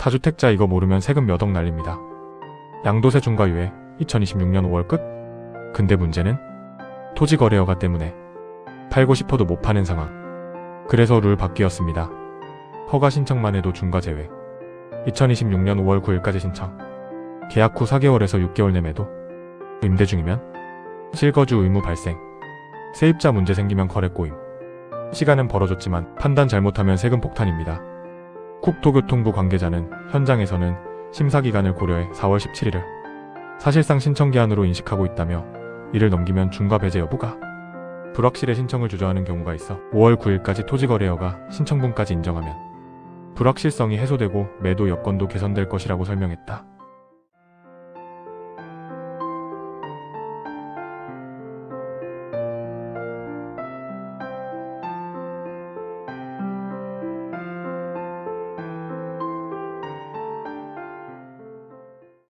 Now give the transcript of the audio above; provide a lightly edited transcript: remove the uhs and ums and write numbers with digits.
다주택자 이거 모르면 세금 몇 억 날립니다. 양도세 중과유예 2026년 5월 끝? 근데 문제는 토지거래허가 때문에 팔고 싶어도 못 파는 상황. 그래서 룰 바뀌었습니다. 허가 신청만 해도 중과 제외. 2026년 5월 9일까지 신청. 계약 후 4개월에서 6개월 내 매도. 임대 중이면 실거주 의무 발생. 세입자 문제 생기면 거래 꼬임. 시간은 벌어줬지만 판단 잘못하면 세금 폭탄입니다. 국토교통부 관계자는 현장에서는 심사기간을 고려해 4월 17일을 사실상 신청기한으로 인식하고 있다며 이를 넘기면 중과 배제 여부가 불확실해 신청을 주저하는 경우가 있어 5월 9일까지 토지거래허가 신청분까지 인정하면 불확실성이 해소되고 매도 여건도 개선될 것이라고 설명했다.